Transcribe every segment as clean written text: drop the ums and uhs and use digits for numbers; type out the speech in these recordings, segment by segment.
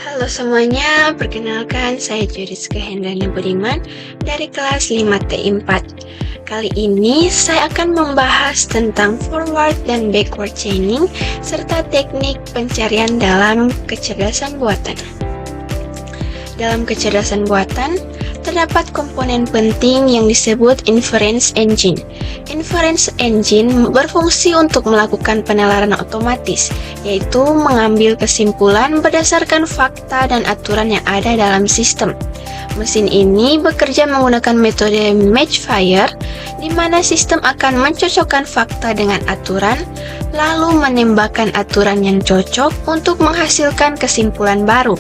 Halo semuanya, perkenalkan saya Juriska Hendrani Budiman dari kelas 5T4. Kali ini saya akan membahas tentang forward dan backward chaining serta teknik pencarian dalam kecerdasan buatan. Dalam kecerdasan buatan, terdapat komponen penting yang disebut inference engine. Inference engine berfungsi untuk melakukan penalaran otomatis, yaitu mengambil kesimpulan berdasarkan fakta dan aturan yang ada dalam sistem. Mesin ini bekerja menggunakan metode matchfire, di mana sistem akan mencocokkan fakta dengan aturan, lalu menembakkan aturan yang cocok untuk menghasilkan kesimpulan baru.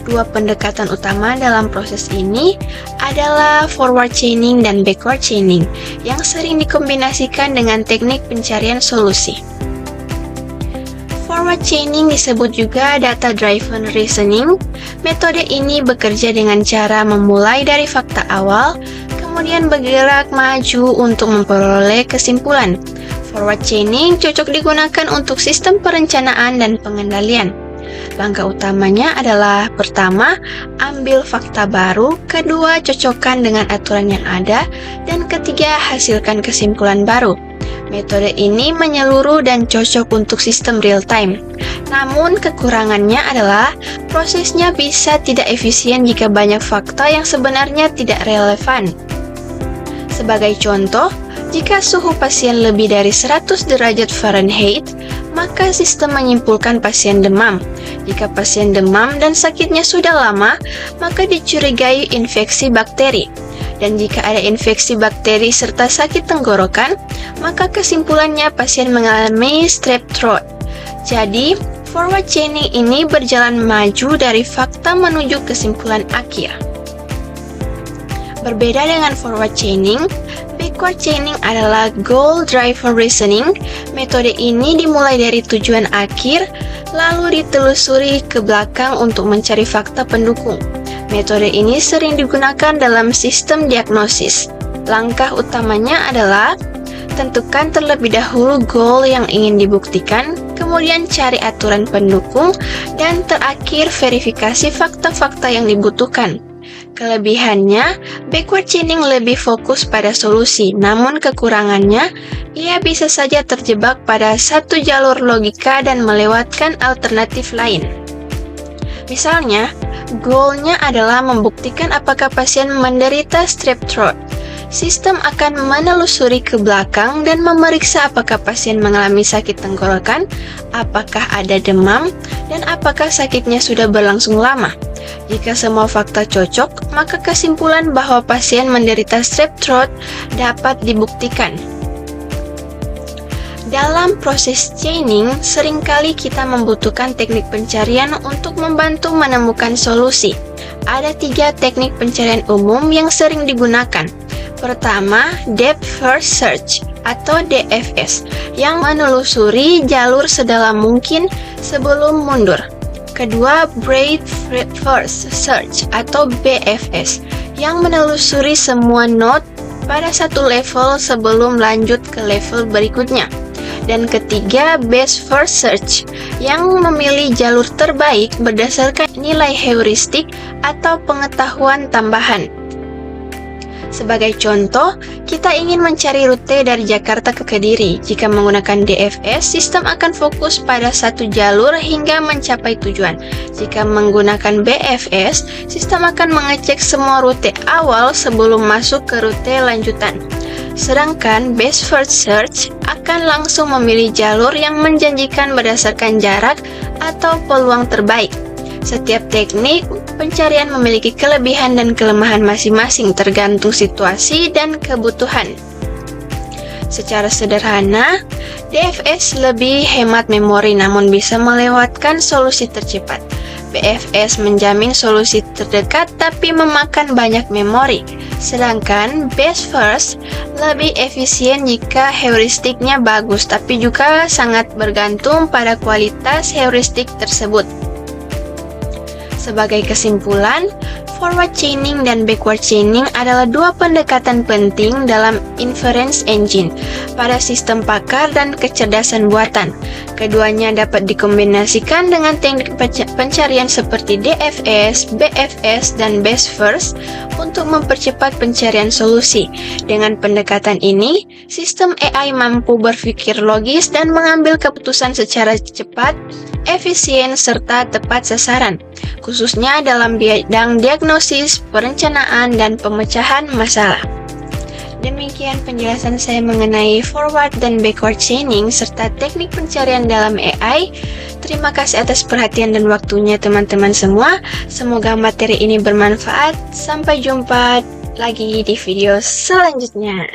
Dua pendekatan utama dalam proses ini adalah forward chaining dan backward chaining yang sering dikombinasikan dengan teknik pencarian solusi. Forward chaining disebut juga data-driven reasoning. Metode ini bekerja dengan cara memulai dari fakta awal, kemudian bergerak maju untuk memperoleh kesimpulan. Forward chaining cocok digunakan untuk sistem perencanaan dan pengendalian. Langkah utamanya adalah pertama, ambil fakta baru, kedua, cocokkan dengan aturan yang ada, dan ketiga, hasilkan kesimpulan baru. Metode ini menyeluruh dan cocok untuk sistem real-time. Namun, kekurangannya adalah prosesnya bisa tidak efisien jika banyak fakta yang sebenarnya tidak relevan. Sebagai contoh, jika suhu pasien lebih dari 100 derajat Fahrenheit, maka sistem menyimpulkan pasien demam. Jika pasien demam dan sakitnya sudah lama, maka dicurigai infeksi bakteri. Dan jika ada infeksi bakteri serta sakit tenggorokan, maka kesimpulannya pasien mengalami strep throat. Jadi, forward chaining ini berjalan maju dari fakta menuju kesimpulan akhir. Berbeda dengan forward chaining, backward chaining adalah goal-driven reasoning. Metode ini dimulai dari tujuan akhir, lalu ditelusuri ke belakang untuk mencari fakta pendukung. Metode ini sering digunakan dalam sistem diagnosis. Langkah utamanya adalah tentukan terlebih dahulu goal yang ingin dibuktikan, kemudian cari aturan pendukung, dan terakhir verifikasi fakta-fakta yang dibutuhkan. Kelebihannya, backward chaining lebih fokus pada solusi, namun kekurangannya, ia bisa saja terjebak pada satu jalur logika dan melewatkan alternatif lain. Misalnya, goalnya adalah membuktikan apakah pasien menderita strep throat. Sistem akan menelusuri ke belakang dan memeriksa apakah pasien mengalami sakit tenggorokan, apakah ada demam, dan apakah sakitnya sudah berlangsung lama. Jika semua fakta cocok, maka kesimpulan bahwa pasien menderita strep throat dapat dibuktikan. Dalam proses chaining, seringkali kita membutuhkan teknik pencarian untuk membantu menemukan solusi. Ada 3 teknik pencarian umum yang sering digunakan. Pertama, Depth First Search atau DFS, yang menelusuri jalur sedalam mungkin sebelum mundur. Kedua, Breadth First Search atau BFS, yang menelusuri semua node pada satu level sebelum lanjut ke level berikutnya. Dan ketiga, Best First Search, yang memilih jalur terbaik berdasarkan nilai heuristik atau pengetahuan tambahan. Sebagai contoh, kita ingin mencari rute dari Jakarta ke Kediri. Jika menggunakan DFS, sistem akan fokus pada satu jalur hingga mencapai tujuan. Jika menggunakan BFS, sistem akan mengecek semua rute awal sebelum masuk ke rute lanjutan. Sedangkan Best First Search akan langsung memilih jalur yang menjanjikan berdasarkan jarak atau peluang terbaik. Setiap teknik pencarian memiliki kelebihan dan kelemahan masing-masing tergantung situasi dan kebutuhan. Secara sederhana, DFS lebih hemat memori namun bisa melewatkan solusi tercepat. BFS menjamin solusi terdekat tapi memakan banyak memori. Sedangkan Best First lebih efisien jika heuristiknya bagus, tapi juga sangat bergantung pada kualitas heuristik tersebut. Sebagai kesimpulan, Forward chaining dan backward chaining adalah dua pendekatan penting dalam inference engine pada sistem pakar dan kecerdasan buatan. Keduanya dapat dikombinasikan dengan teknik pencarian seperti DFS, BFS, dan Best First untuk mempercepat pencarian solusi. Dengan pendekatan ini, sistem AI mampu berpikir logis dan mengambil keputusan secara cepat, efisien, serta tepat sasaran, khususnya dalam bidang diagnosis, perencanaan, dan pemecahan masalah. Demikian penjelasan saya mengenai forward dan backward chaining serta teknik pencarian dalam AI. Terima kasih atas perhatian dan waktunya teman-teman semua. Semoga materi ini bermanfaat. Sampai jumpa lagi di video selanjutnya.